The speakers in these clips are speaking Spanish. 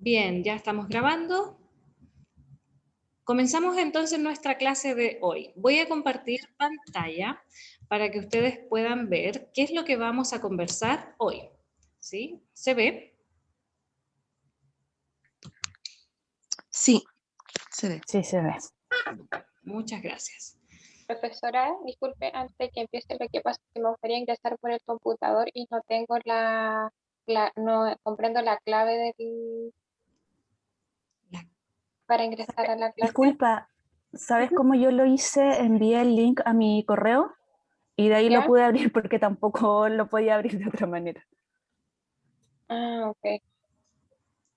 Bien, ya estamos grabando. Comenzamos entonces nuestra clase de hoy. Voy a compartir pantalla para que ustedes puedan ver qué es lo que vamos a conversar hoy. ¿Sí? ¿Se ve? Sí, se ve. Sí, se ve. Muchas gracias. Profesora, disculpe, antes de que empiece, lo que pasa es que me gustaría ingresar por el computador y no tengo no comprendo la clave La- para ingresar a la clase. Disculpa, ¿sabes cómo yo lo hice? Envié el link a mi correo y de ahí ¿Ya? lo pude abrir porque tampoco lo podía abrir de otra manera. Ah, ok.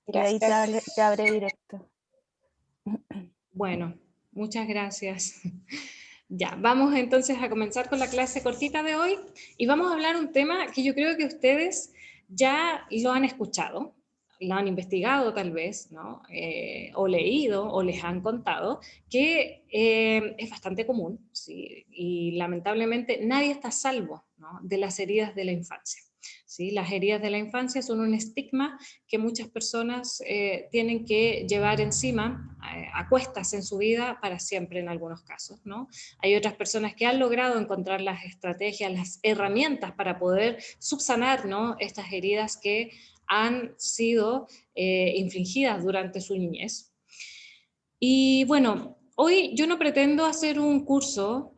Y Ya, de ahí te abre directo. Bueno, muchas gracias. Ya, vamos entonces a comenzar con la clase cortita de hoy y vamos a hablar un tema que yo creo que ustedes ya lo han escuchado, lo han investigado tal vez, ¿no? O leído o les han contado, que es bastante común, ¿sí? Y lamentablemente nadie está a salvo, ¿no?, de las heridas de la infancia. ¿Sí? Las heridas de la infancia son un estigma que muchas personas tienen que llevar encima, a cuestas en su vida para siempre en algunos casos, ¿no? Hay otras personas que han logrado encontrar las estrategias, las herramientas para poder subsanar, ¿no?, estas heridas que han sido infligidas durante su niñez. Y bueno, hoy yo no pretendo hacer un curso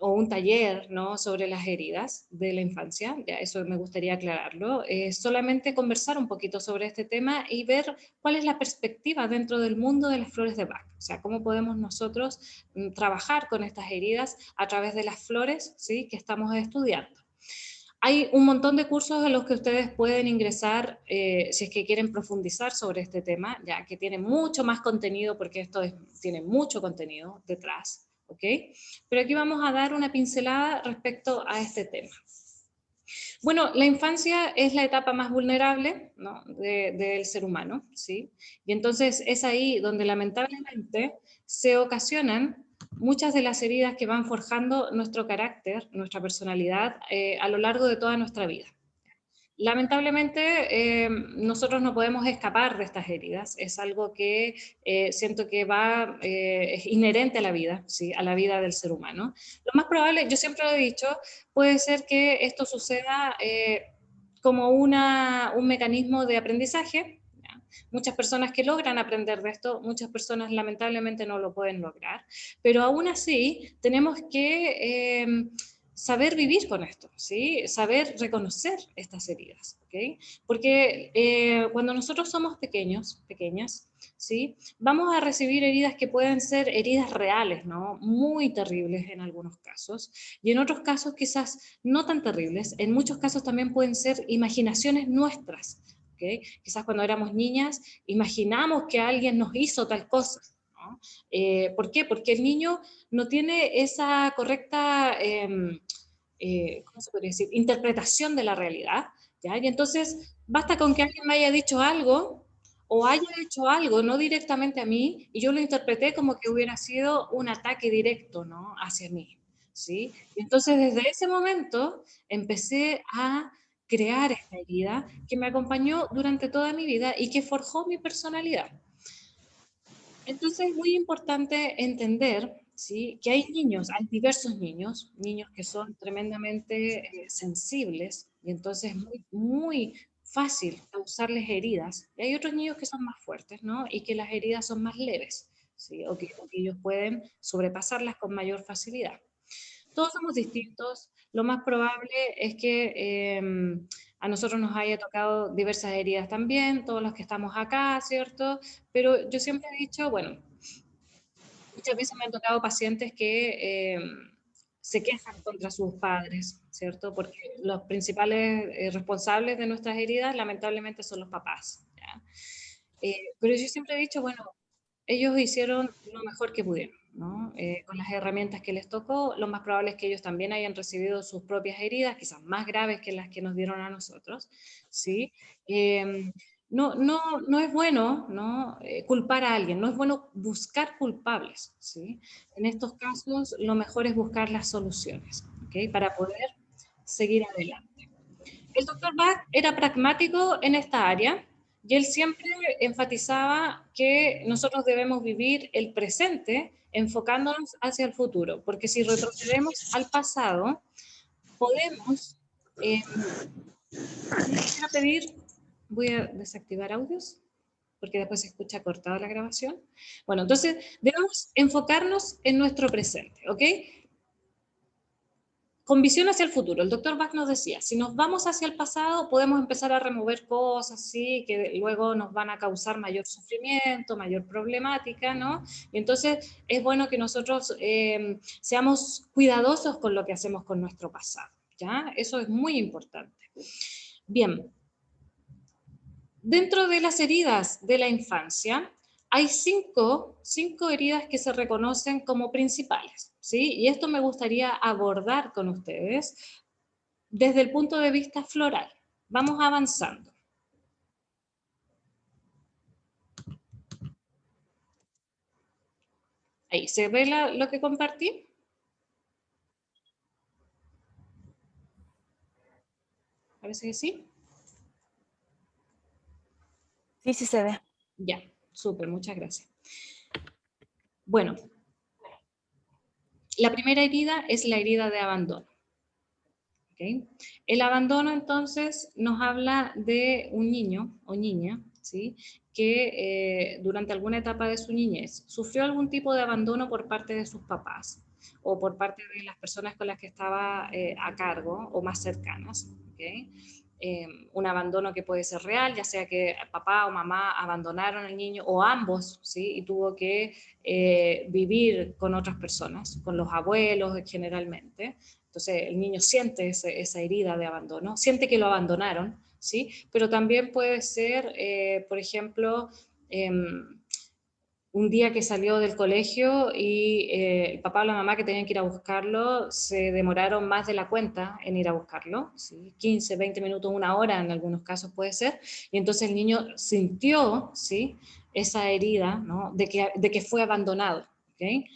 o un taller, ¿no?, sobre las heridas de la infancia, ya eso me gustaría aclararlo, solamente conversar un poquito sobre este tema y ver cuál es la perspectiva dentro del mundo de las flores de Bach, o sea, cómo podemos nosotros trabajar con estas heridas a través de las flores, ¿sí?, que estamos estudiando. Hay un montón de cursos a los que ustedes pueden ingresar si es que quieren profundizar sobre este tema, ya que tiene mucho más contenido, porque tiene mucho contenido detrás, ¿ok? Pero aquí vamos a dar una pincelada respecto a este tema. Bueno, la infancia es la etapa más vulnerable, ¿no?, del ser humano, ¿sí? Y entonces es ahí donde lamentablemente se ocasionan muchas de las heridas que van forjando nuestro carácter, nuestra personalidad a lo largo de toda nuestra vida. Lamentablemente, nosotros no podemos escapar de estas heridas, es algo que siento que es inherente a la vida, ¿sí?, a la vida del ser humano. Lo más probable, yo siempre lo he dicho, puede ser que esto suceda como un mecanismo de aprendizaje. ¿Ya? Muchas personas que logran aprender de esto, muchas personas lamentablemente no lo pueden lograr, pero aún así tenemos que saber vivir con esto, ¿sí? Saber reconocer estas heridas, ¿ok? Porque cuando nosotros somos pequeños, pequeñas, ¿sí?, vamos a recibir heridas que pueden ser heridas reales, ¿no?, muy terribles en algunos casos, y en otros casos quizás no tan terribles, en muchos casos también pueden ser imaginaciones nuestras, ¿ok? Quizás cuando éramos niñas imaginamos que alguien nos hizo tal cosa, ¿no? ¿Por qué? Porque el niño no tiene esa correcta, ¿cómo se podría decir?, interpretación de la realidad, ¿ya? Y entonces basta con que alguien me haya dicho algo o haya hecho algo, no directamente a mí, y yo lo interpreté como que hubiera sido un ataque directo, ¿no?, hacia mí, ¿sí? Y entonces desde ese momento empecé a crear esta herida que me acompañó durante toda mi vida y que forjó mi personalidad. Entonces es muy importante entender, ¿sí?, que hay niños, hay diversos niños, niños que son tremendamente sensibles y entonces es muy, muy fácil causarles heridas. Y hay otros niños que son más fuertes, ¿no?, y que las heridas son más leves, ¿sí?, o que ellos pueden sobrepasarlas con mayor facilidad. Todos somos distintos, lo más probable es que a nosotros nos haya tocado diversas heridas también, todos los que estamos acá, ¿cierto? Pero yo siempre he dicho, bueno, muchas veces me han tocado pacientes que se quejan contra sus padres, ¿cierto? Porque los principales responsables de nuestras heridas lamentablemente son los papás, ¿ya? Pero yo siempre he dicho, bueno, ellos hicieron lo mejor que pudieron, ¿no? Con las herramientas que les tocó, lo más probable es que ellos también hayan recibido sus propias heridas, quizás más graves que las que nos dieron a nosotros, ¿sí? No es bueno, ¿no?, culpar a alguien, no es bueno buscar culpables, ¿sí? En estos casos lo mejor es buscar las soluciones, ¿ok?, para poder seguir adelante. El doctor Bach era pragmático en esta área, Y él siempre enfatizaba que nosotros debemos vivir el presente enfocándonos hacia el futuro, porque si retrocedemos al pasado, podemos... quisiera pedir, voy a desactivar audios, porque después se escucha cortada la grabación. Bueno, entonces debemos enfocarnos en nuestro presente, ¿ok? Con visión hacia el futuro. El doctor Bach nos decía, si nos vamos hacia el pasado, podemos empezar a remover cosas, ¿sí? Que luego nos van a causar mayor sufrimiento, mayor problemática, ¿no? Y entonces es bueno que nosotros seamos cuidadosos con lo que hacemos con nuestro pasado, ¿ya? Eso es muy importante. Bien, dentro de las heridas de la infancia, hay cinco heridas que se reconocen como principales, ¿sí? Y esto me gustaría abordar con ustedes desde el punto de vista floral. Vamos avanzando. Ahí, ¿se ve lo que compartí? Parece que sí. Sí, sí se ve. Ya, súper, muchas gracias. Bueno, la primera herida es la herida de abandono. ¿Okay? El abandono entonces nos habla de un niño o niña, ¿sí? Que durante alguna etapa de su niñez sufrió algún tipo de abandono por parte de sus papás o por parte de las personas con las que estaba a cargo o más cercanas. ¿Okay? Un abandono que puede ser real, ya sea que papá o mamá abandonaron al niño o ambos, ¿sí? Y tuvo que vivir con otras personas, con los abuelos generalmente. Entonces el niño siente esa herida de abandono, siente que lo abandonaron, ¿sí? Pero también puede ser, por ejemplo, un día que salió del colegio y el papá o la mamá que tenían que ir a buscarlo se demoraron más de la cuenta en ir a buscarlo, ¿sí? 15, 20 minutos, una hora en algunos casos puede ser, y entonces el niño sintió, ¿sí? Esa herida, ¿no? de que fue abandonado. ¿Okay?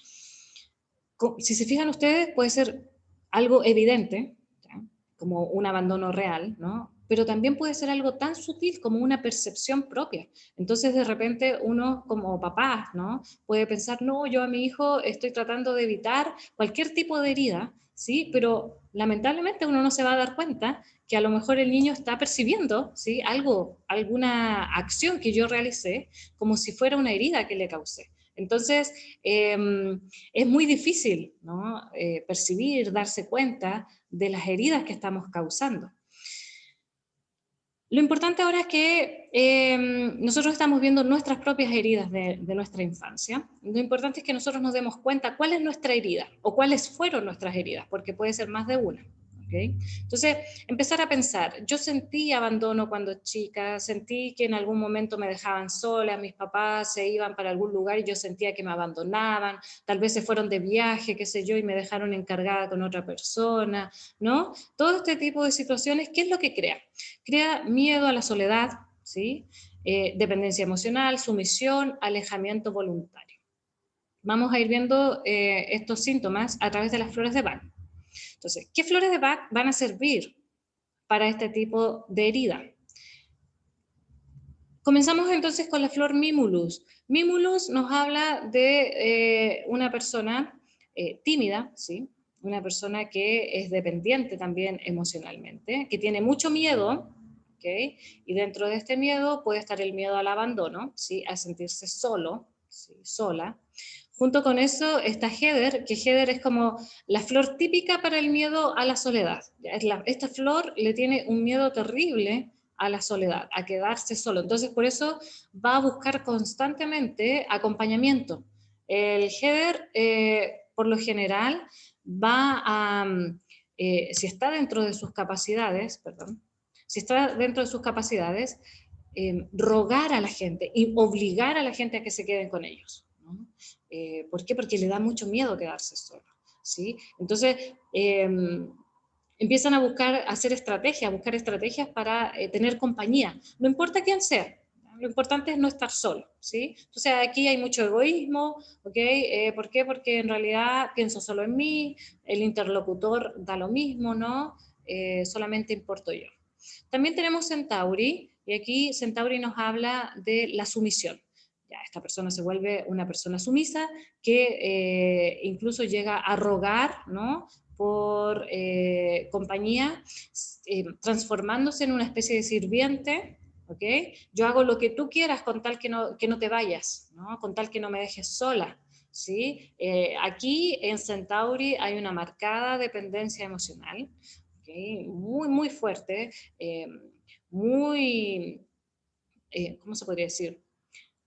Si se fijan ustedes, puede ser algo evidente, ¿ya? Como un abandono real, ¿no? Pero también puede ser algo tan sutil como una percepción propia. Entonces, de repente, uno como papá, ¿no? Puede pensar, no, yo a mi hijo estoy tratando de evitar cualquier tipo de herida, ¿sí? Pero lamentablemente uno no se va a dar cuenta que a lo mejor el niño está percibiendo, ¿sí? Alguna acción que yo realicé como si fuera una herida que le causé. Entonces, es muy difícil, ¿no? Percibir, darse cuenta de las heridas que estamos causando. Lo importante ahora es que nosotros estamos viendo nuestras propias heridas de nuestra infancia. Lo importante es que nosotros nos demos cuenta cuál es nuestra herida o cuáles fueron nuestras heridas, porque puede ser más de una. ¿Okay? Entonces, empezar a pensar, yo sentí abandono cuando chica, sentí que en algún momento me dejaban sola, mis papás se iban para algún lugar y yo sentía que me abandonaban, tal vez se fueron de viaje, qué sé yo, y me dejaron encargada con otra persona, ¿no? Todo este tipo de situaciones, ¿qué es lo que crea? Crea miedo a la soledad, ¿sí? Dependencia emocional, sumisión, alejamiento voluntario. Vamos a ir viendo estos síntomas a través de las flores de Bach. Entonces, ¿qué flores de Bach van a servir para este tipo de herida? Comenzamos entonces con la flor Mimulus. Mimulus nos habla de una persona tímida, ¿sí? Una persona que es dependiente también emocionalmente, que tiene mucho miedo, ¿okay? Y dentro de este miedo puede estar el miedo al abandono, ¿sí? A sentirse solo, ¿sí? Sola. Junto con eso está Heather, que Heather es como la flor típica para el miedo a la soledad. Esta flor le tiene un miedo terrible a la soledad, a quedarse solo. Entonces, por eso va a buscar constantemente acompañamiento. El Heather, por lo general, va a, si está dentro de sus capacidades, si está dentro de sus capacidades, rogar a la gente y obligar a la gente a que se queden con ellos. ¿No? ¿Por qué? Porque le da mucho miedo quedarse solo. ¿Sí? Entonces, empiezan a buscar estrategias para tener compañía. No importa quién sea, lo importante es no estar solo, ¿sí? Entonces aquí hay mucho egoísmo, ¿ok? ¿Por qué? Porque en realidad pienso solo en mí, el interlocutor da lo mismo, ¿no? Solamente importo yo. También tenemos Centauri, y aquí Centauri nos habla de la sumisión. Ya, esta persona se vuelve una persona sumisa que incluso llega a rogar, ¿no?, por compañía, transformándose en una especie de sirviente. ¿Okay? Yo hago lo que tú quieras con tal que no te vayas, ¿no?, con tal que no me dejes sola. ¿Sí? Aquí en Centauri hay una marcada dependencia emocional, ¿okay?, muy, muy fuerte, muy, ¿cómo se podría decir?,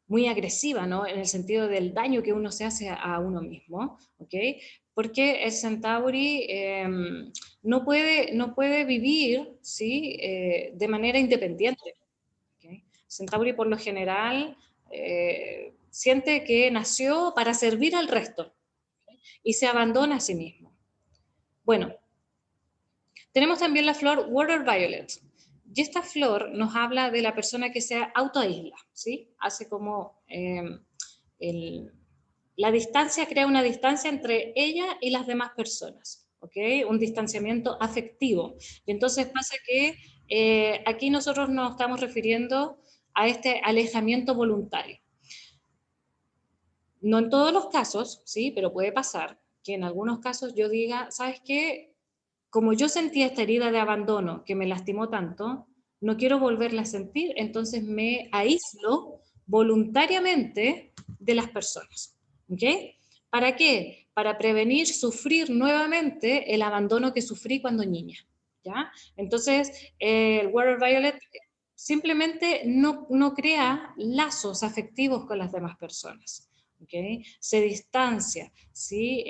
muy agresiva, ¿no?, en el sentido del daño que uno se hace a uno mismo, ¿ok? Porque el Centauri no puede vivir, ¿sí?, de manera independiente. ¿Okay? Centauri por lo general siente que nació para servir al resto, ¿okay?, y se abandona a sí mismo. Bueno, tenemos también la flor Water Violet. Y esta flor nos habla de la persona que se autoaísla, ¿sí? Hace como la distancia, crea una distancia entre ella y las demás personas, ¿ok? Un distanciamiento afectivo. Y entonces pasa que aquí nosotros nos estamos refiriendo a este alejamiento voluntario. No en todos los casos, ¿sí? Pero puede pasar que en algunos casos yo diga, ¿sabes qué? Como yo sentí esta herida de abandono que me lastimó tanto, no quiero volverla a sentir, entonces me aíslo voluntariamente de las personas. ¿Ok? ¿Para qué? Para prevenir sufrir nuevamente el abandono que sufrí cuando niña. ¿Ya? Entonces, el Water Violet simplemente no crea lazos afectivos con las demás personas. ¿Okay? Se distancia, ¿sí?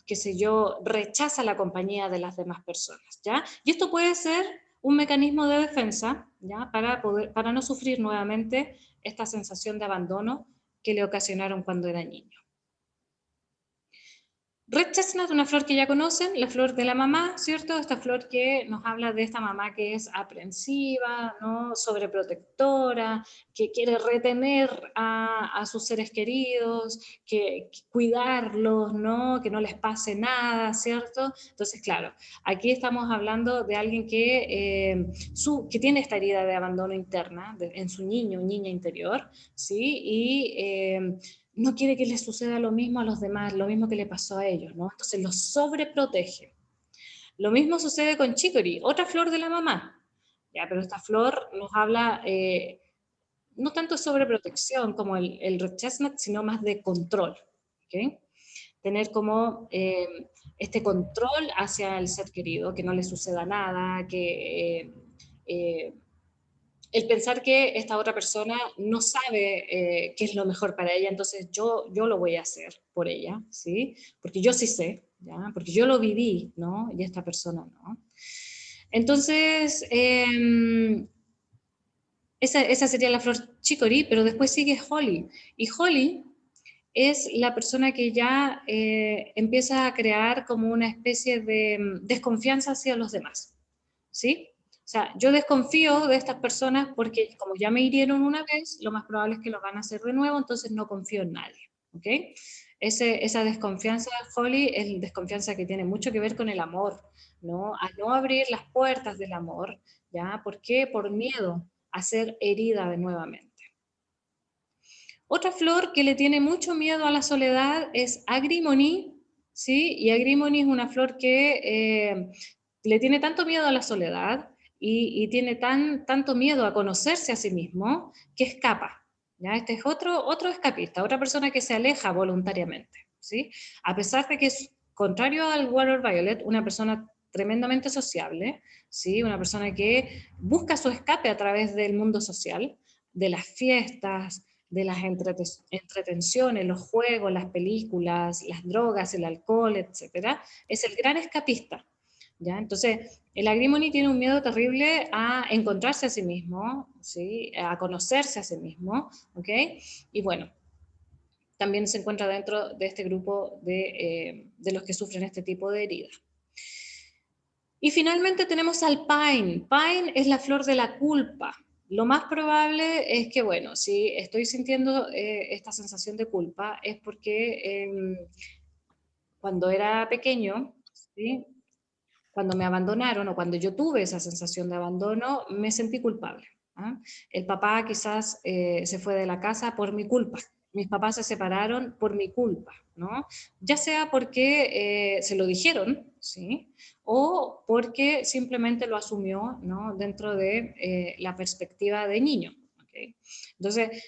Qué sé yo, rechaza la compañía de las demás personas, ¿ya? Y esto puede ser un mecanismo de defensa, ¿ya?, para no sufrir nuevamente esta sensación de abandono que le ocasionaron cuando era niño. Red Chestnut, una flor que ya conocen, la flor de la mamá, ¿cierto? Esta flor que nos habla de esta mamá que es aprensiva, ¿no?, sobreprotectora, que quiere retener a sus seres queridos, que cuidarlos, ¿no?, que no les pase nada, ¿cierto? Entonces, claro, aquí estamos hablando de alguien que tiene esta herida de abandono interna en su niño o niña interior, ¿sí? Y no quiere que les suceda lo mismo a los demás, lo mismo que le pasó a ellos, ¿no? Entonces los sobreprotege. Lo mismo sucede con Chicory, otra flor de la mamá, ya, pero esta flor nos habla no tanto sobre protección como el Red Chestnut, sino más de control, ¿okay? Tener como este control hacia el ser querido, que no le suceda nada, que el pensar que esta otra persona no sabe qué es lo mejor para ella, entonces yo lo voy a hacer por ella, ¿sí? Porque yo sí sé, ¿ya? Porque yo lo viví, ¿no? Y esta persona no. Entonces, esa sería la flor chicory, pero después sigue Holly. Y Holly es la persona que ya empieza a crear como una especie de desconfianza hacia los demás, ¿sí? O sea, yo desconfío de estas personas porque como ya me hirieron una vez, lo más probable es que lo van a hacer de nuevo, entonces no confío en nadie, ¿ok? Esa desconfianza de Holly es desconfianza que tiene mucho que ver con el amor, ¿no? A no abrir las puertas del amor, ¿ya? ¿Por qué? Por miedo a ser herida de nuevamente. Otra flor que le tiene mucho miedo a la soledad es Agrimony, ¿sí? Y Agrimony es una flor que le tiene tanto miedo a la soledad y tiene tanto miedo a conocerse a sí mismo que escapa, ¿ya? Este es otro escapista, otra persona que se aleja voluntariamente, ¿sí? A pesar de que es contrario al Water Violet, una persona tremendamente sociable, ¿sí? Una persona que busca su escape a través del mundo social, de las fiestas, de las entretenciones, los juegos, las películas, las drogas, el alcohol, etcétera, es el gran escapista, ¿ya? Entonces, el Agrimony tiene un miedo terrible a encontrarse a sí mismo, ¿sí? A conocerse a sí mismo, ¿ok? Y bueno, también se encuentra dentro de este grupo de los que sufren este tipo de heridas. Y finalmente tenemos al Pine. Pine es la flor de la culpa. Lo más probable es que, bueno, si estoy sintiendo esta sensación de culpa es porque cuando era pequeño, ¿sí? cuando me abandonaron o cuando yo tuve esa sensación de abandono, me sentí culpable. ¿Ah? El papá quizás se fue de la casa por mi culpa. Mis papás se separaron por mi culpa, ¿no? Ya sea porque se lo dijeron, ¿sí? O porque simplemente lo asumió, ¿no? Dentro de la perspectiva de niño. ¿Okay? Entonces,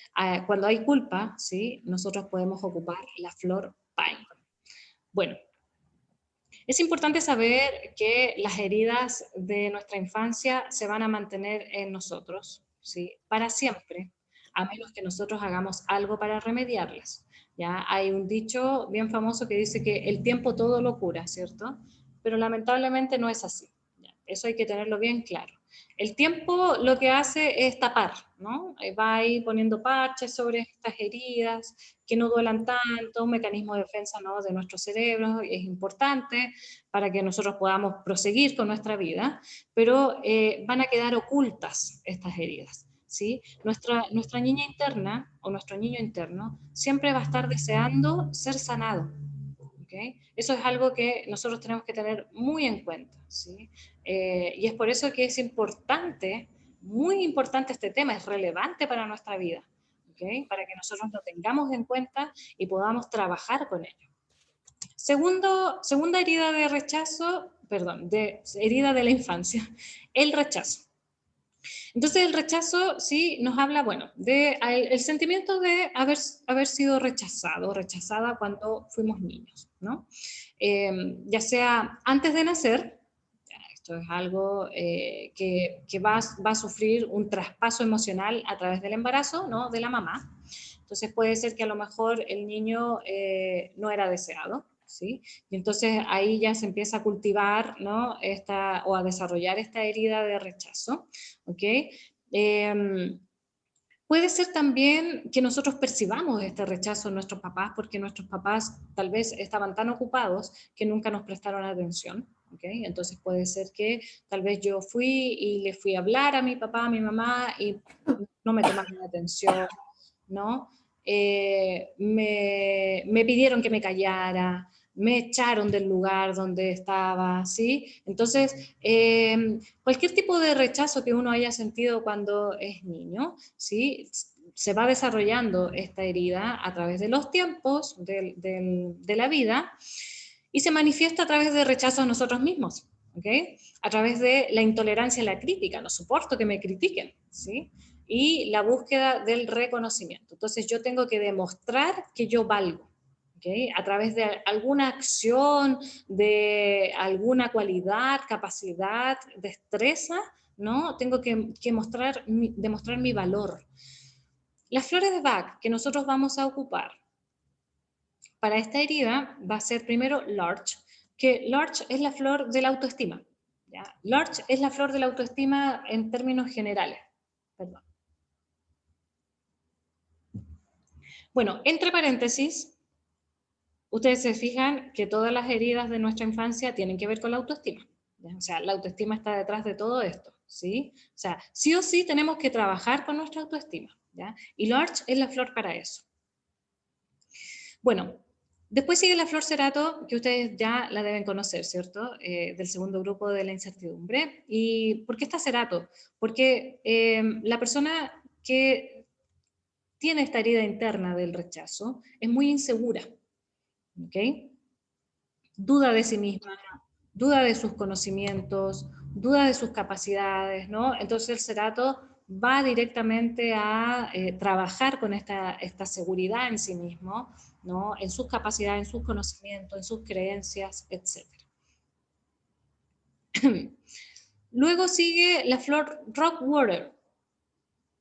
cuando hay culpa, ¿sí? Nosotros podemos ocupar la flor pine. Bueno, es importante saber que las heridas de nuestra infancia se van a mantener en nosotros, ¿sí? Para siempre, a menos que nosotros hagamos algo para remediarlas. ¿Ya? Hay un dicho bien famoso que dice que el tiempo todo lo cura, ¿cierto? Pero lamentablemente no es así. ¿Ya? Eso hay que tenerlo bien claro. El tiempo lo que hace es tapar, ¿no? Va a ir poniendo parches sobre estas heridas, que no duelan tanto, un mecanismo de defensa, ¿no? De nuestro cerebro, es importante para que nosotros podamos proseguir con nuestra vida, pero van a quedar ocultas estas heridas. ¿Sí? Nuestra niña interna o nuestro niño interno siempre va a estar deseando ser sanado. ¿Okay? Eso es algo que nosotros tenemos que tener muy en cuenta, ¿sí? Y es por eso que es importante, muy importante este tema, es relevante para nuestra vida, ¿okay? Para que nosotros lo tengamos en cuenta y podamos trabajar con ello. Segunda herida de rechazo, perdón, herida de la infancia, el rechazo. Entonces el rechazo sí nos habla, bueno, de el sentimiento de haber sido rechazado, rechazada cuando fuimos niños, ¿no? Ya sea antes de nacer, esto es algo que va a sufrir un traspaso emocional a través del embarazo, ¿no? De la mamá. Entonces puede ser que a lo mejor el niño no era deseado, ¿sí? Y entonces ahí ya se empieza a cultivar, ¿no? O a desarrollar esta herida de rechazo, ¿ok? Puede ser también que nosotros percibamos este rechazo en nuestros papás porque nuestros papás tal vez estaban tan ocupados que nunca nos prestaron atención. ¿Okay? Entonces puede ser que tal vez yo fui y le fui a hablar a mi papá, a mi mamá y no me tomaron atención, ¿no? Me pidieron que me callara, me echaron del lugar donde estaba, ¿sí? Entonces, cualquier tipo de rechazo que uno haya sentido cuando es niño, ¿sí? Se va desarrollando esta herida a través de los tiempos de la vida y se manifiesta a través de rechazo a nosotros mismos, ¿ok? A través de la intolerancia a la crítica, no soporto que me critiquen, ¿sí? Y la búsqueda del reconocimiento. Entonces yo tengo que demostrar que yo valgo, ¿okay? A través de alguna acción, de alguna cualidad, capacidad, destreza, ¿no? Tengo que demostrar mi valor. Las flores de Bach que nosotros vamos a ocupar para esta herida va a ser primero Larch, que Larch es la flor de la autoestima. ¿Ya? Larch es la flor de la autoestima en términos generales. Perdón. Bueno, entre paréntesis, ustedes se fijan que todas las heridas de nuestra infancia tienen que ver con la autoestima. ¿Ya? O sea, la autoestima está detrás de todo esto, ¿sí? O sea, sí o sí tenemos que trabajar con nuestra autoestima, ¿ya? Y Larch es la flor para eso. Bueno, después sigue la flor cerato, que ustedes ya la deben conocer, ¿cierto? Del segundo grupo de la incertidumbre. ¿Y por qué está cerato? Porque la persona que tiene esta herida interna del rechazo es muy insegura, ¿ok? Duda de sí misma, duda de sus conocimientos, duda de sus capacidades, ¿no? Entonces el cerato va directamente a trabajar con esta seguridad en sí mismo, ¿no? En sus capacidades, en sus conocimientos, en sus creencias, etc. Luego sigue la flor Rockwater.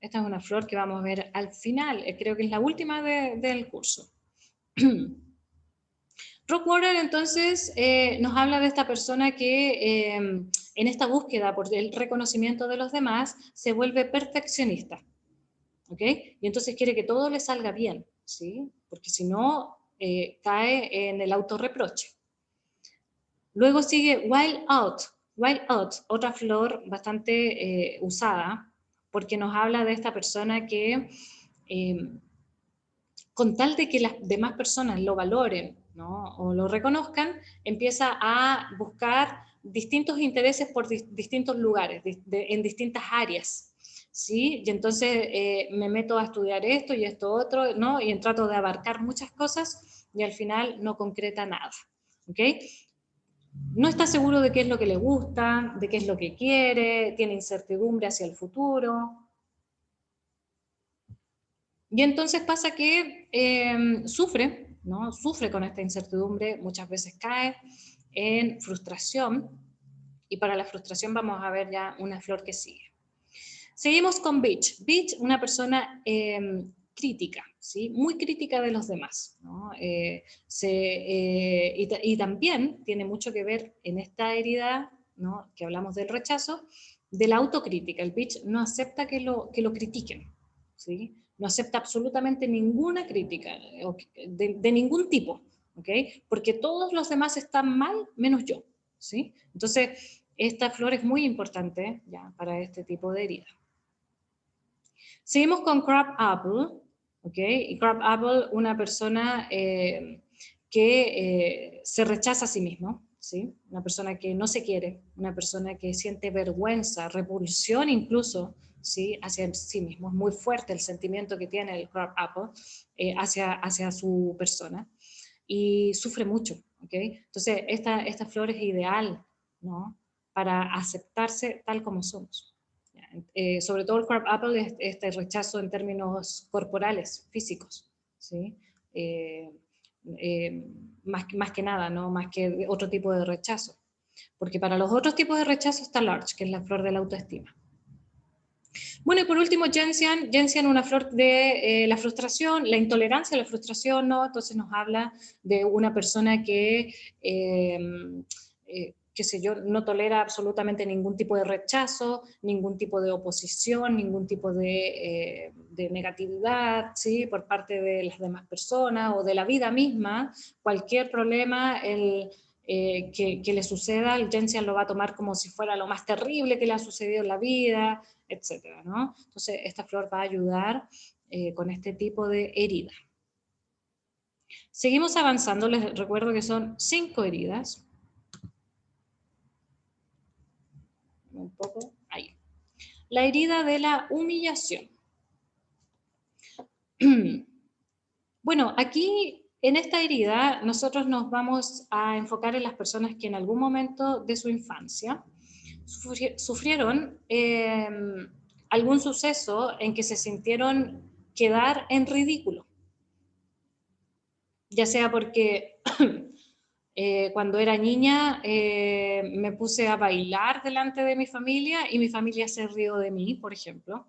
Esta es una flor que vamos a ver al final, creo que es la última del curso. Rockwater entonces nos habla de esta persona que en esta búsqueda por el reconocimiento de los demás se vuelve perfeccionista, ¿ok? Y entonces quiere que todo le salga bien, ¿sí? Porque si no, cae en el autorreproche. Luego sigue Wild Out. Wild Out, otra flor bastante usada, porque nos habla de esta persona que con tal de que las demás personas lo valoren, ¿no? O lo reconozcan, empieza a buscar distintos intereses por distintos lugares, en distintas áreas, ¿sí? Y entonces me meto a estudiar esto y esto otro, ¿no? Y trato de abarcar muchas cosas y al final no concreta nada, ¿ok? No está seguro de qué es lo que le gusta, de qué es lo que quiere, tiene incertidumbre hacia el futuro. Y entonces pasa que sufre, ¿no? Sufre con esta incertidumbre, muchas veces cae en frustración, y para la frustración vamos a ver ya una flor que sigue. Seguimos con Beach. Beach, una persona crítica, ¿sí? Muy crítica de los demás, ¿no? Y también tiene mucho que ver en esta herida, ¿no? Que hablamos del rechazo, de la autocrítica. El Beach no acepta que lo critiquen, ¿sí? No acepta absolutamente ninguna crítica de ningún tipo, ¿ok? Porque todos los demás están mal menos yo, ¿sí? Entonces, esta flor es muy importante ya para este tipo de herida. Seguimos con Crab Apple, ¿ok? Y Crab Apple, una persona que se rechaza a sí mismo, ¿sí? Una persona que no se quiere, una persona que siente vergüenza, repulsión incluso, ¿sí? Hacia sí mismo. Es muy fuerte el sentimiento que tiene el Crab Apple hacia su persona y sufre mucho, ¿ok? Entonces, esta flor es ideal, ¿no? Para aceptarse tal como somos. Sobre todo el Crab Apple es este rechazo en términos corporales, físicos, ¿sí? Eh, más que nada, ¿no? Más que otro tipo de rechazo. Porque para los otros tipos de rechazo está Larch, que es la flor de la autoestima. Bueno, y por último, Gentian, una flor de la frustración, la intolerancia a la frustración, ¿no? Entonces nos habla de una persona que qué sé yo, no tolera absolutamente ningún tipo de rechazo, ningún tipo de oposición, ningún tipo de negatividad, ¿sí? Por parte de las demás personas o de la vida misma. Cualquier problema que le suceda, el Gentian lo va a tomar como si fuera lo más terrible que le ha sucedido en la vida, etcétera, ¿no? Entonces esta flor va a ayudar con este tipo de herida. Seguimos avanzando, les recuerdo que son 5 heridas. Un poco, ahí. La herida de la humillación. Bueno, aquí en esta herida nosotros nos vamos a enfocar en las personas que en algún momento de su infancia sufrieron algún suceso en que se sintieron quedar en ridículo. Ya sea porque cuando era niña me puse a bailar delante de mi familia y mi familia se rió de mí, por ejemplo.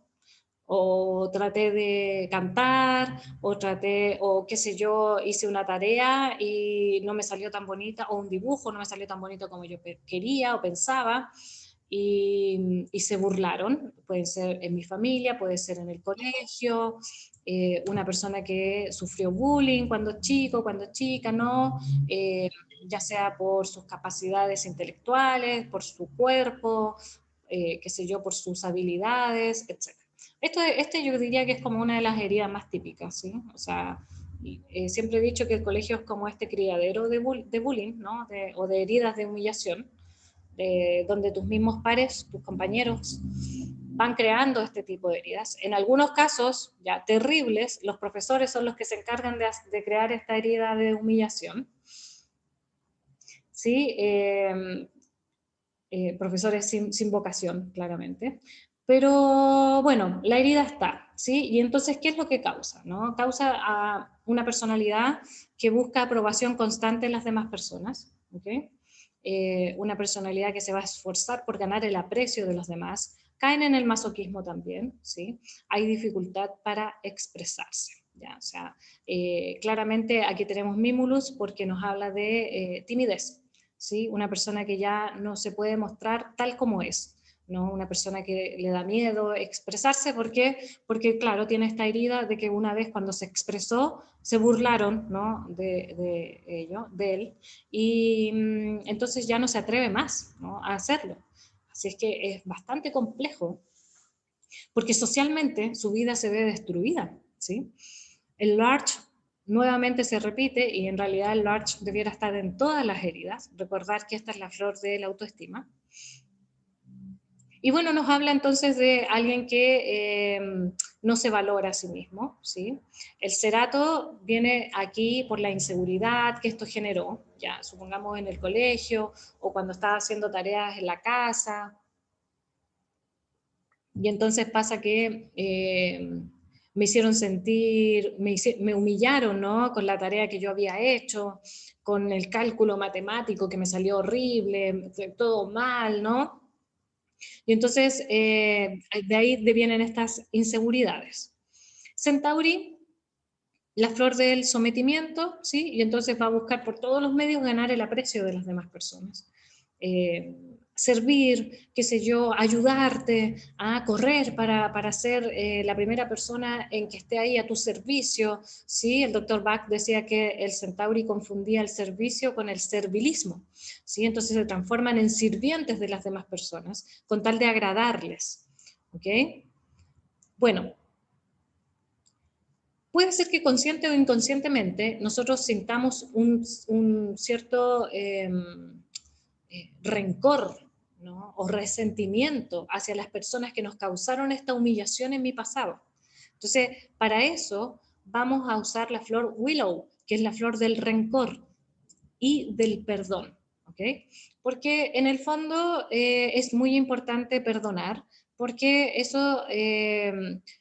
O traté de cantar, o qué sé yo, hice una tarea y no me salió tan bonita, o un dibujo no me salió tan bonito como yo quería o pensaba, y se burlaron. Puede ser en mi familia, puede ser en el colegio, una persona que sufrió bullying cuando chico, cuando chica, ¿no? Ya sea por sus capacidades intelectuales, por su cuerpo, qué sé yo, por sus habilidades, etc. Este yo diría que es como una de las heridas más típicas, ¿sí? O sea, siempre he dicho que el colegio es como este criadero de bullying, ¿no? O de heridas de humillación, donde tus mismos pares, tus compañeros, van creando este tipo de heridas. En algunos casos, ya terribles, los profesores son los que se encargan de crear esta herida de humillación. ¿Sí? Profesores sin vocación, claramente. Pero bueno, la herida está, ¿sí? Y entonces, ¿qué es lo que causa? ¿No? Causa a una personalidad que busca aprobación constante en las demás personas, ¿ok? Una personalidad que se va a esforzar por ganar el aprecio de los demás. Caen en el masoquismo también, ¿sí? Hay dificultad para expresarse, ¿ya? O sea, claramente aquí tenemos Mimulus porque nos habla de timidez, ¿sí? Una persona que ya no se puede mostrar tal como es, ¿no? Una persona que le da miedo expresarse porque claro, tiene esta herida de que una vez cuando se expresó, se burlaron, ¿no? de él, y entonces ya no se atreve más, ¿no? a hacerlo. Así es que es bastante complejo, porque socialmente su vida se ve destruida, ¿sí? El Larch nuevamente se repite, y en realidad el larch debiera estar en todas las heridas. Recordar que esta es la flor de la autoestima. Y bueno, nos habla entonces de alguien que no se valora a sí mismo, ¿sí? El cerato viene aquí por la inseguridad que esto generó, ya supongamos en el colegio o cuando estaba haciendo tareas en la casa. Y entonces pasa que me hicieron sentir, me humillaron, ¿no? Con la tarea que yo había hecho, con el cálculo matemático que me salió horrible, todo mal, ¿no? Y entonces de ahí vienen estas inseguridades. Centauri, la flor del sometimiento, ¿sí? Y entonces va a buscar por todos los medios ganar el aprecio de las demás personas. Servir, qué sé yo, ayudarte a correr para ser la primera persona en que esté ahí a tu servicio, ¿sí? El doctor Bach decía que el Centauri confundía el servicio con el servilismo, ¿sí? Entonces se transforman en sirvientes de las demás personas con tal de agradarles, ¿ok? Bueno, puede ser que consciente o inconscientemente nosotros sintamos un cierto rencor, ¿no? O resentimiento hacia las personas que nos causaron esta humillación en mi pasado. Entonces, para eso vamos a usar la flor willow, que es la flor del rencor y del perdón, ¿ok? Porque en el fondo es muy importante perdonar, porque eso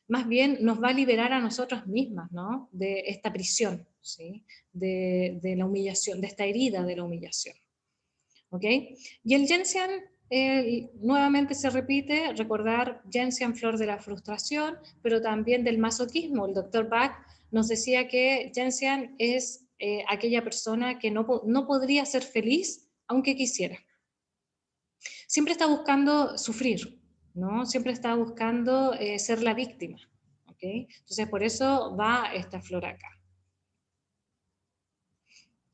más bien nos va a liberar a nosotras mismas, ¿no? De esta prisión, ¿sí? De la humillación, de esta herida de la humillación. ¿Ok? Y el Jensian nuevamente se repite, recordar Jensian, flor de la frustración, pero también del masoquismo. El doctor Bach nos decía que Jensian es aquella persona que no podría ser feliz aunque quisiera. Siempre está buscando sufrir, ¿no? Siempre está buscando ser la víctima. ¿Ok? Entonces por eso va esta flor acá.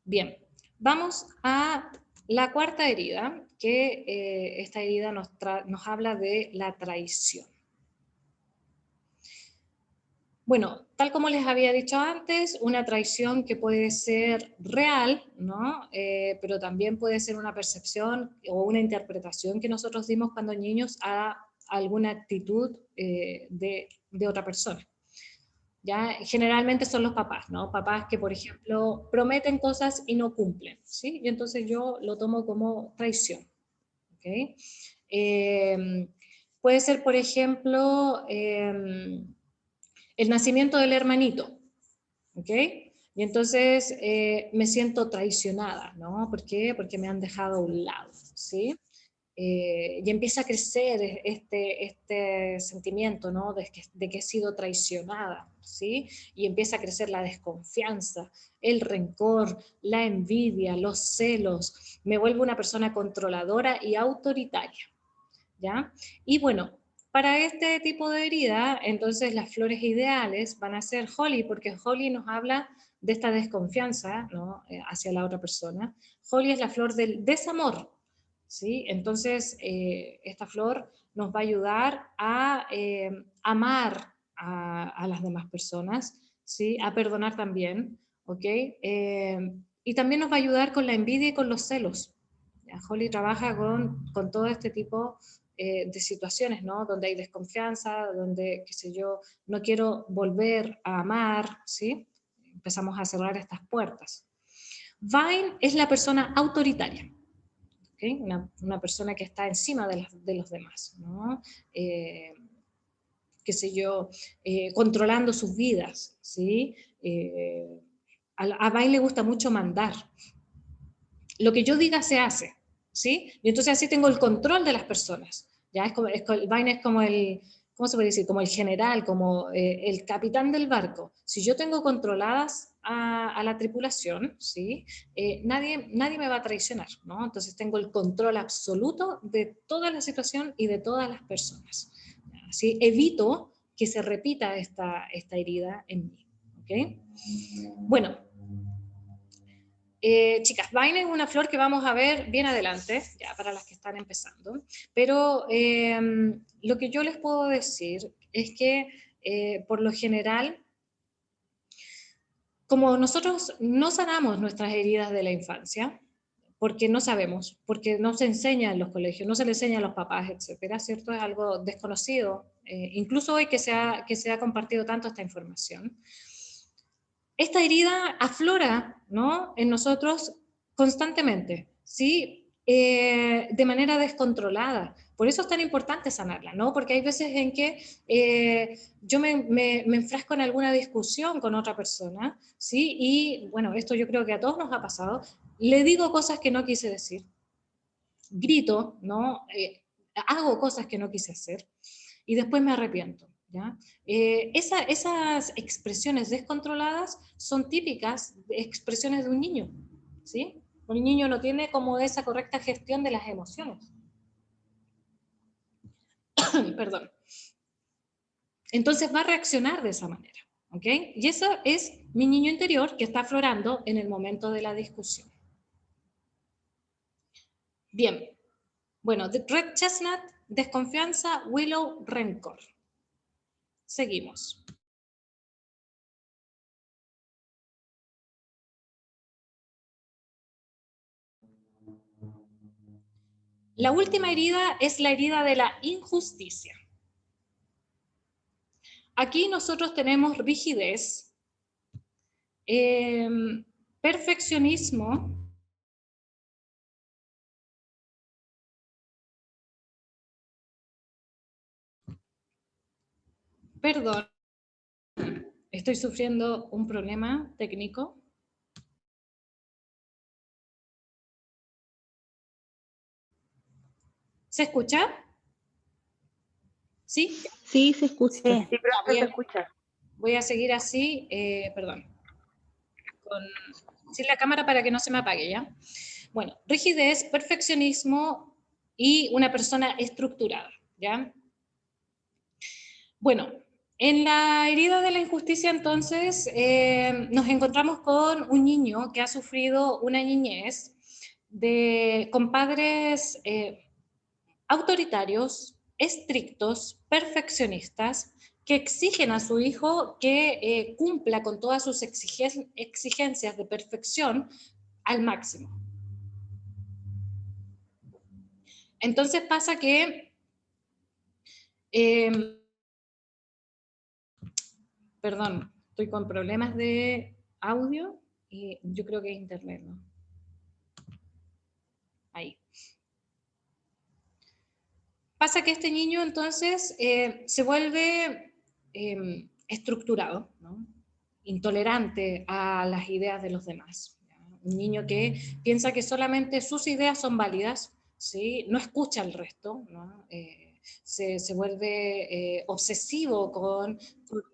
Bien, vamos a la cuarta herida, que esta herida nos habla de la traición. Bueno, tal como les había dicho antes, una traición que puede ser real, ¿no? Pero también puede ser una percepción o una interpretación que nosotros dimos cuando niños a alguna actitud de otra persona. ¿Ya? Generalmente son los papás, ¿no? Papás que, por ejemplo, prometen cosas y no cumplen, ¿sí? Y entonces yo lo tomo como traición, ¿ok? Puede ser, por ejemplo, el nacimiento del hermanito, ¿ok? Y entonces me siento traicionada, ¿no? ¿Por qué? Porque me han dejado a un lado, ¿sí? Y empieza a crecer este sentimiento, ¿no? De que he sido traicionada, ¿sí? Y empieza a crecer la desconfianza, el rencor, la envidia, los celos. Me vuelvo una persona controladora y autoritaria, ¿ya? Y bueno, para este tipo de herida, entonces las flores ideales van a ser holly, porque holly nos habla de esta desconfianza, ¿no? Hacia la otra persona. Holly es la flor del desamor, ¿sí? Entonces, esta flor nos va a ayudar a amar a las demás personas, ¿sí? A perdonar también, ¿ok? Y también nos va a ayudar con la envidia y con los celos. ¿Ya? Holly trabaja con todo este tipo de situaciones, ¿no? Donde hay desconfianza, donde, qué sé yo, no quiero volver a amar, ¿sí? Empezamos a cerrar estas puertas. Vine es la persona autoritaria. ¿Okay? Una persona que está encima de los demás, ¿no? Qué sé yo, controlando sus vidas, ¿sí? A Vine le gusta mucho mandar. Lo que yo diga se hace, ¿sí? Y entonces así tengo el control de las personas. ¿Ya? Vine es como el, ¿cómo se puede decir? Como el general, como el capitán del barco. Si yo tengo controladas a la tripulación, ¿sí? Nadie me va a traicionar, ¿no? Entonces tengo el control absoluto de toda la situación y de todas las personas. Así evito que se repita esta herida en mí, ¿ok? Bueno, chicas, Vine es una flor que vamos a ver bien adelante, ya para las que están empezando, pero lo que yo les puedo decir es que por lo general como nosotros no sanamos nuestras heridas de la infancia, porque no sabemos, porque no se enseña en los colegios, no se le enseña a los papás, etcétera, ¿cierto? Es algo desconocido, incluso hoy que se ha compartido tanto esta información. Esta herida aflora, ¿no?, en nosotros constantemente, ¿sí? De manera descontrolada. Por eso es tan importante sanarla, ¿no? Porque hay veces en que yo me enfrasco en alguna discusión con otra persona, ¿sí? Y bueno, esto yo creo que a todos nos ha pasado. Le digo cosas que no quise decir, grito, ¿no? Hago cosas que no quise hacer y después me arrepiento, ¿ya? Esas expresiones descontroladas son típicas de expresiones de un niño, ¿sí? Un niño no tiene como esa correcta gestión de las emociones. Perdón. Entonces va a reaccionar de esa manera, ¿ok? Y eso es mi niño interior que está aflorando en el momento de la discusión. Bien. Bueno, Red Chestnut, desconfianza, Willow, rencor. Seguimos. La última herida es la herida de la injusticia. Aquí nosotros tenemos rigidez, perfeccionismo, perdón, estoy sufriendo un problema técnico. ¿Se escucha? ¿Sí? Sí, se escucha. Sí, Sí, profe, se escucha. Voy a seguir así, perdón, sin la cámara para que no se me apague, ¿ya? Bueno, rigidez, perfeccionismo y una persona estructurada, ¿ya? Bueno, en la herida de la injusticia, entonces, nos encontramos con un niño que ha sufrido una niñez con padres autoritarios, estrictos, perfeccionistas, que exigen a su hijo que cumpla con todas sus exigencias de perfección al máximo. Entonces pasa que, perdón, estoy con problemas de audio y yo creo que es internet, ¿no? Ahí. Pasa que este niño entonces se vuelve estructurado, ¿no?, intolerante a las ideas de los demás. ¿Ya? Un niño que piensa que solamente sus ideas son válidas, ¿sí? No escucha al resto, ¿no? Se vuelve obsesivo con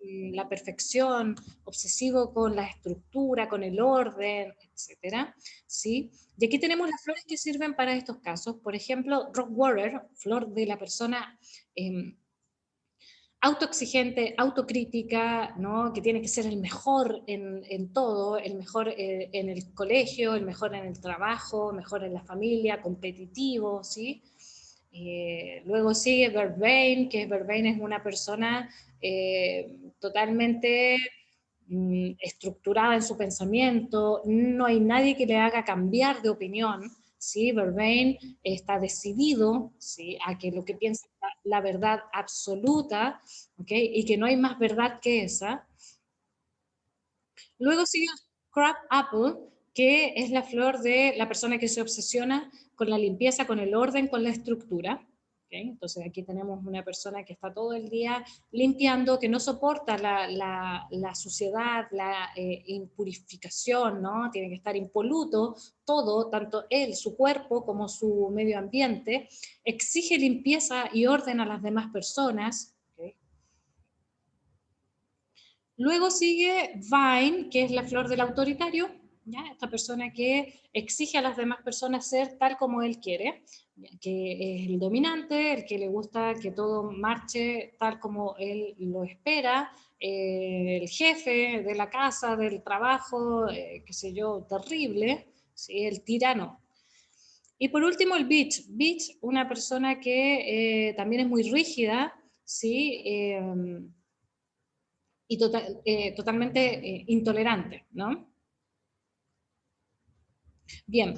la perfección, obsesivo con la estructura, con el orden, etcétera, ¿sí? Y aquí tenemos las flores que sirven para estos casos. Por ejemplo, Rockwater, flor de la persona autoexigente, autocrítica, ¿no?, que tiene que ser el mejor en todo, el mejor en el colegio, el mejor en el trabajo, mejor en la familia, competitivo, ¿sí? Luego sigue Vervain, que Vervain es una persona totalmente estructurada en su pensamiento, no hay nadie que le haga cambiar de opinión, ¿sí? Vervain está decidido, ¿sí?, a que lo que piensa es la verdad absoluta, ¿okay?, y que no hay más verdad que esa. Luego sigue Crab Apple, que es la flor de la persona que se obsesiona con la limpieza, con el orden, con la estructura. ¿Okay? Entonces aquí tenemos una persona que está todo el día limpiando, que no soporta la suciedad, la impurificación, ¿no? Tiene que estar impoluto todo, tanto él, su cuerpo, como su medio ambiente. Exige limpieza y orden a las demás personas. ¿Okay? Luego sigue Vine, que es la flor del autoritario, ¿ya? Esta persona que exige a las demás personas ser tal como él quiere, ¿ya?, que es el dominante, el que le gusta que todo marche tal como él lo espera, el jefe de la casa, del trabajo, qué sé yo, terrible, ¿sí?, el tirano. Y por último el Bitch, una persona que también es muy rígida, ¿sí? y totalmente intolerante, ¿no? Bien,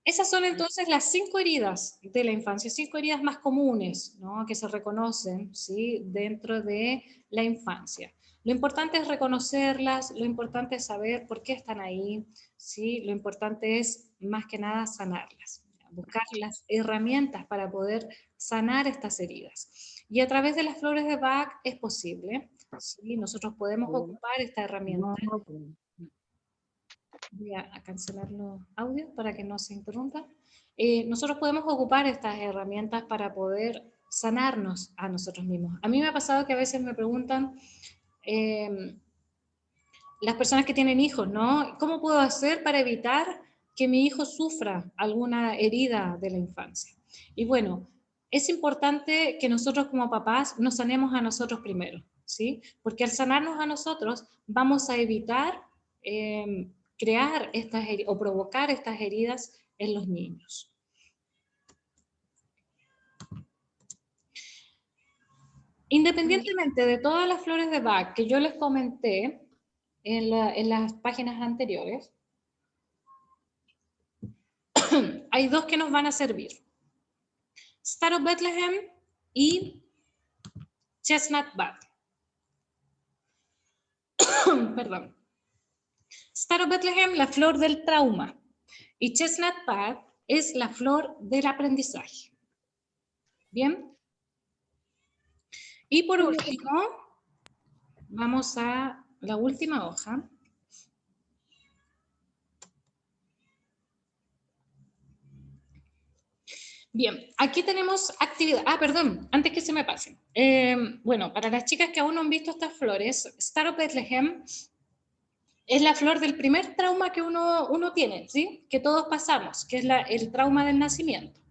esas son entonces las 5 heridas de la infancia, 5 heridas más comunes, ¿no?, que se reconocen, ¿sí?, dentro de la infancia. Lo importante es reconocerlas, lo importante es saber por qué están ahí, ¿sí? Lo importante es, más que nada, sanarlas, buscar las herramientas para poder sanar estas heridas. Y a través de las flores de Bach es posible, ¿sí? Nosotros podemos ocupar esta herramienta. Voy a cancelar los audios para que no se interrumpa. Nosotros podemos ocupar estas herramientas para poder sanarnos a nosotros mismos. A mí me ha pasado que a veces me preguntan las personas que tienen hijos, ¿no? ¿Cómo puedo hacer para evitar que mi hijo sufra alguna herida de la infancia? Y bueno, es importante que nosotros como papás nos sanemos a nosotros primero, ¿sí? Porque al sanarnos a nosotros vamos a evitar crear estas o provocar estas heridas en los niños. Independientemente de todas las flores de Bach que yo les comenté en las páginas anteriores, hay dos que nos van a servir. Star of Bethlehem y Chestnut Bud. Perdón. Star of Bethlehem, la flor del trauma. Y Chestnut Bud es la flor del aprendizaje. ¿Bien? Y por último, vamos a la última hoja. Bien, aquí tenemos actividad. Ah, perdón, antes que se me pase. Bueno, para las chicas que aún no han visto estas flores, Star of Bethlehem es la flor del primer trauma que uno tiene, ¿sí? Que todos pasamos, que es el trauma del nacimiento.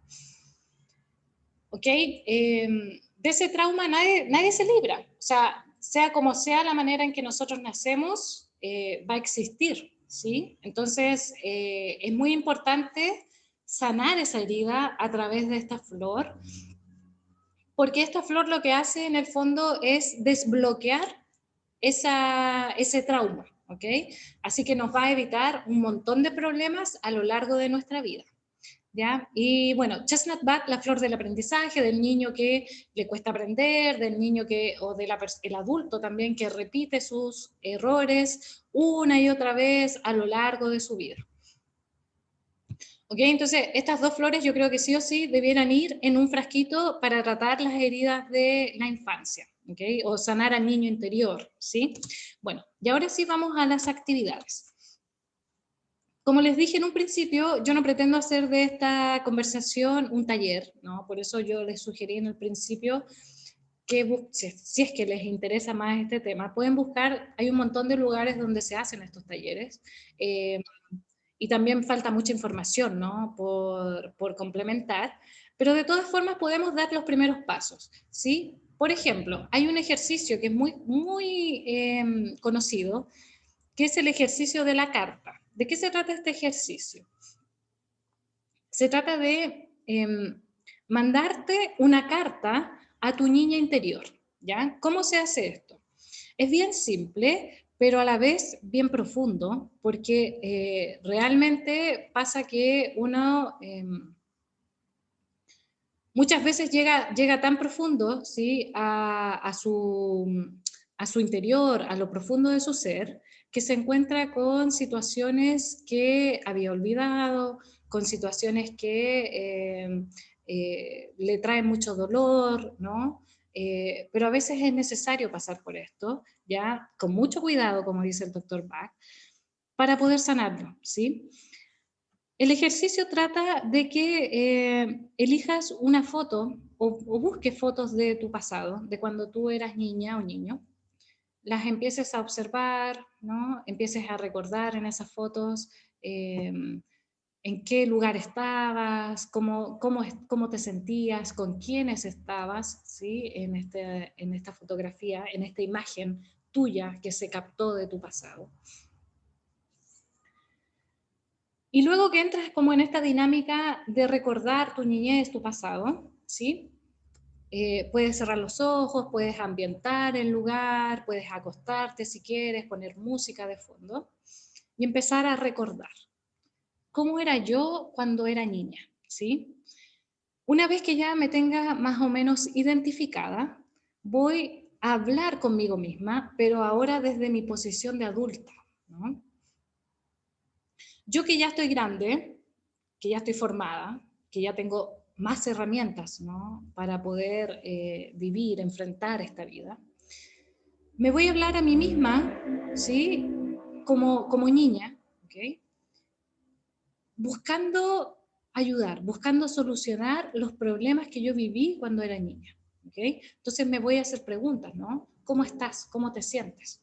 ¿Ok? De ese trauma nadie se libra. O sea como sea la manera en que nosotros nacemos, va a existir, ¿sí? Entonces, es muy importante sanar esa herida a través de esta flor, porque esta flor lo que hace en el fondo es desbloquear ese trauma, ¿ok? Así que nos va a evitar un montón de problemas a lo largo de nuestra vida, ¿ya? Y bueno, Chestnut Bud, la flor del aprendizaje, del niño que le cuesta aprender, del niño o el adulto también que repite sus errores una y otra vez a lo largo de su vida. ¿Ok? Entonces, estas dos flores yo creo que sí o sí debieran ir en un frasquito para tratar las heridas de la infancia, ¿ok? O sanar al niño interior, ¿sí? Bueno, y ahora sí vamos a las actividades. Como les dije en un principio, yo no pretendo hacer de esta conversación un taller, ¿no? Por eso yo les sugerí en el principio que si es que les interesa más este tema, pueden buscar, hay un montón de lugares donde se hacen estos talleres, y también falta mucha información, ¿no?, por complementar, pero de todas formas podemos dar los primeros pasos, ¿sí? Por ejemplo, hay un ejercicio que es muy conocido, que es el ejercicio de la carta. ¿De qué se trata este ejercicio? Se trata de mandarte una carta a tu niña interior, ¿ya? ¿Cómo se hace esto? Es bien simple, pero a la vez bien profundo, porque realmente pasa que uno muchas veces llega tan profundo, ¿sí?, a su interior, a lo profundo de su ser, que se encuentra con situaciones que había olvidado, con situaciones que le traen mucho dolor, ¿no? Pero a veces es necesario pasar por esto, ya con mucho cuidado, como dice el doctor Bach, para poder sanarlo, ¿sí? El ejercicio trata de que elijas una foto o busques fotos de tu pasado, de cuando tú eras niña o niño, las empieces a observar, ¿no? Empieces a recordar en esas fotos en qué lugar estabas, cómo te sentías, con quiénes estabas, ¿sí?, en esta fotografía, en esta imagen tuya que se captó de tu pasado. Y luego que entras como en esta dinámica de recordar tu niñez, tu pasado, ¿sí?, Puedes cerrar los ojos, puedes ambientar el lugar, puedes acostarte si quieres, poner música de fondo y empezar a recordar cómo era yo cuando era niña, ¿sí? Una vez que ya me tenga más o menos identificada, voy a hablar conmigo misma, pero ahora desde mi posición de adulta, ¿no? Yo que ya estoy grande, que ya estoy formada, que ya tengo más herramientas, ¿no?, para poder vivir, enfrentar esta vida, me voy a hablar a mí misma, ¿sí?, como niña, ¿ok?, buscando ayudar, buscando solucionar los problemas que yo viví cuando era niña, ¿ok? Entonces me voy a hacer preguntas, ¿no? ¿Cómo estás? ¿Cómo te sientes?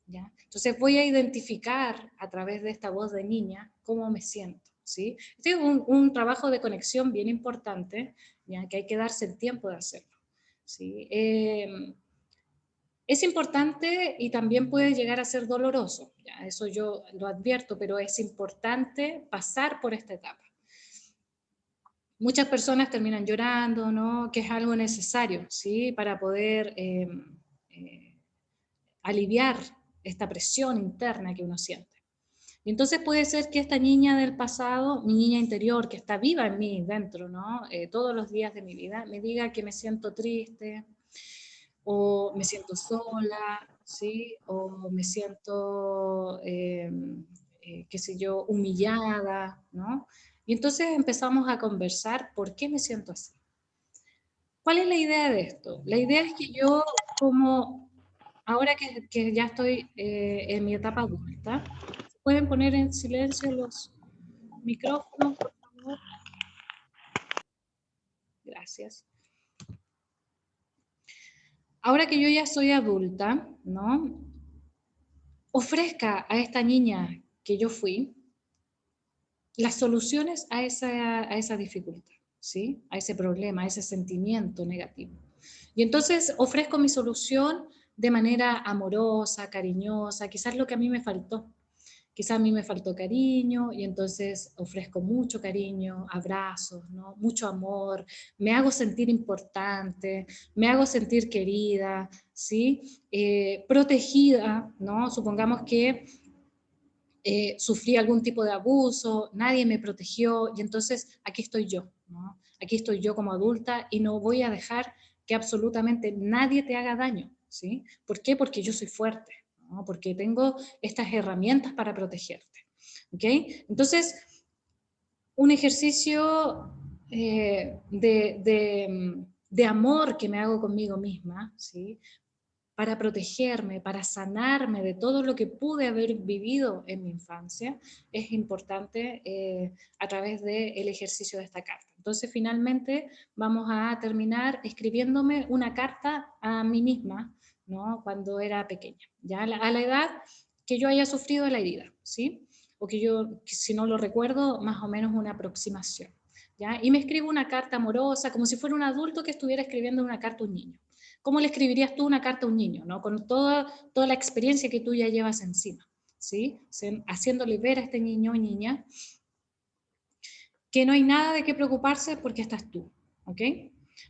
¿Ya? Entonces voy a identificar a través de esta voz de niña cómo me siento, ¿sí? Este es un trabajo de conexión bien importante, ¿ya?, que hay que darse el tiempo de hacerlo, ¿sí? Es importante y también puede llegar a ser doloroso, ¿ya? Eso yo lo advierto, pero es importante pasar por esta etapa. Muchas personas terminan llorando, ¿no?, que es algo necesario, ¿sí?, para poder aliviar esta presión interna que uno siente. Y entonces puede ser que esta niña del pasado, mi niña interior, que está viva en mí dentro, ¿no?, todos los días de mi vida, me diga que me siento triste, o me siento sola, ¿sí?, o me siento, qué sé yo, humillada, ¿no? Y entonces empezamos a conversar, ¿por qué me siento así? ¿Cuál es la idea de esto? La idea es que yo, como ahora que ya estoy en mi etapa adulta, ¿pueden poner en silencio los micrófonos, por favor? Gracias. Ahora que yo ya soy adulta, ¿no?, ofrezca a esta niña que yo fui las soluciones a esa dificultad, ¿sí?, a ese problema, a ese sentimiento negativo. Y entonces ofrezco mi solución de manera amorosa, cariñosa, quizás lo que a mí me faltó. Quizás a mí me faltó cariño y entonces ofrezco mucho cariño, abrazos, ¿no?, mucho amor, me hago sentir importante, me hago sentir querida, ¿sí?, protegida, ¿no? Supongamos que sufrí algún tipo de abuso, nadie me protegió y entonces aquí estoy yo, ¿no? Aquí estoy yo como adulta y no voy a dejar que absolutamente nadie te haga daño, ¿sí? ¿Por qué? Porque yo soy fuerte, ¿no?, porque tengo estas herramientas para protegerte, ¿ok? Entonces, un ejercicio de amor que me hago conmigo misma, ¿sí?, para protegerme, para sanarme de todo lo que pude haber vivido en mi infancia, es importante a través del ejercicio de esta carta. Entonces, finalmente, vamos a terminar escribiéndome una carta a mí misma, ¿no?, cuando era pequeña, ¿ya? A la edad que yo haya sufrido la herida, ¿sí? O que yo, si no lo recuerdo, más o menos una aproximación, ¿ya? Y me escribo una carta amorosa, como si fuera un adulto que estuviera escribiendo una carta a un niño. ¿Cómo le escribirías tú una carta a un niño, ¿no?, con toda la experiencia que tú ya llevas encima, ¿sí? Haciéndole ver a este niño o niña que no hay nada de qué preocuparse porque estás tú, ¿ok?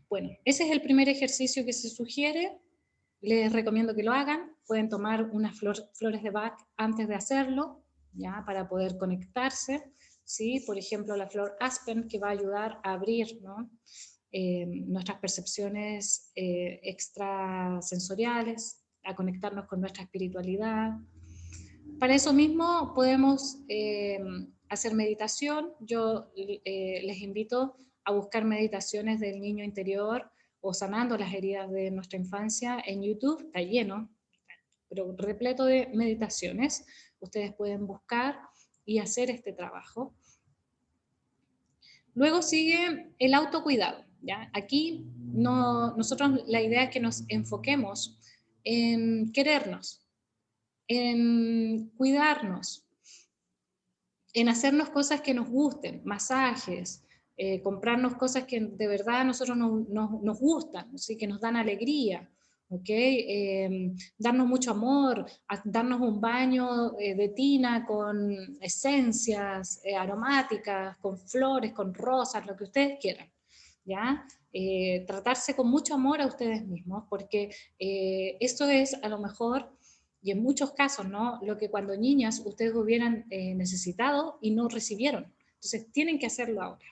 Bueno, ese es el primer ejercicio que se sugiere. Les recomiendo que lo hagan. Pueden tomar unas flores de Bach antes de hacerlo, ¿ya?, para poder conectarse, ¿sí? Por ejemplo, la flor Aspen, que va a ayudar a abrir, ¿no?, nuestras percepciones extrasensoriales, a conectarnos con nuestra espiritualidad. Para eso mismo podemos hacer meditación. Yo les invito a buscar meditaciones del niño interior o sanando las heridas de nuestra infancia en YouTube. Está lleno, pero repleto de meditaciones. Ustedes pueden buscar y hacer este trabajo. Luego sigue el autocuidado, ¿ya? Aquí nosotros la idea es que nos enfoquemos en querernos, en cuidarnos, en hacernos cosas que nos gusten, masajes, comprarnos cosas que de verdad a nosotros nos gustan, ¿sí?, que nos dan alegría, ¿ok? Darnos mucho amor, darnos un baño de tina con esencias aromáticas, con flores, con rosas, lo que ustedes quieran, ¿ya? tratarse con mucho amor a ustedes mismos, porque esto es a lo mejor, y en muchos casos, ¿no?, lo que cuando niñas ustedes hubieran necesitado y no recibieron. Entonces tienen que hacerlo ahora,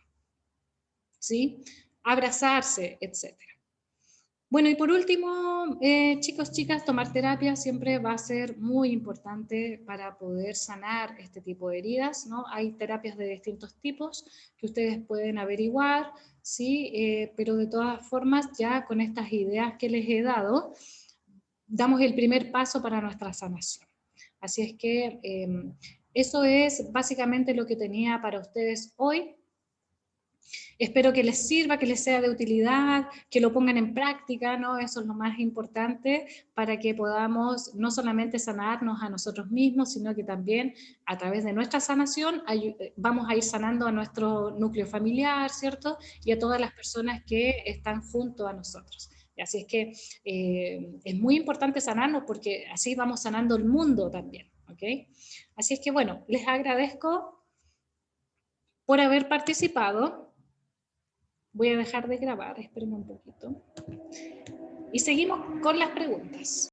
¿sí? Abrazarse, etc. Bueno, y por último, chicos, chicas, tomar terapia siempre va a ser muy importante para poder sanar este tipo de heridas, ¿no? Hay terapias de distintos tipos que ustedes pueden averiguar, ¿sí? Pero de todas formas, ya con estas ideas que les he dado, damos el primer paso para nuestra sanación. Así es que eso es básicamente lo que tenía para ustedes hoy. Espero que les sirva, que les sea de utilidad, que lo pongan en práctica, ¿no? Eso es lo más importante para que podamos no solamente sanarnos a nosotros mismos, sino que también a través de nuestra sanación vamos a ir sanando a nuestro núcleo familiar, ¿cierto? Y a todas las personas que están junto a nosotros. Así es que es muy importante sanarnos porque así vamos sanando el mundo también, ¿ok? Así es que bueno, les agradezco por haber participado. Voy a dejar de grabar, espérenme un poquito. Y seguimos con las preguntas.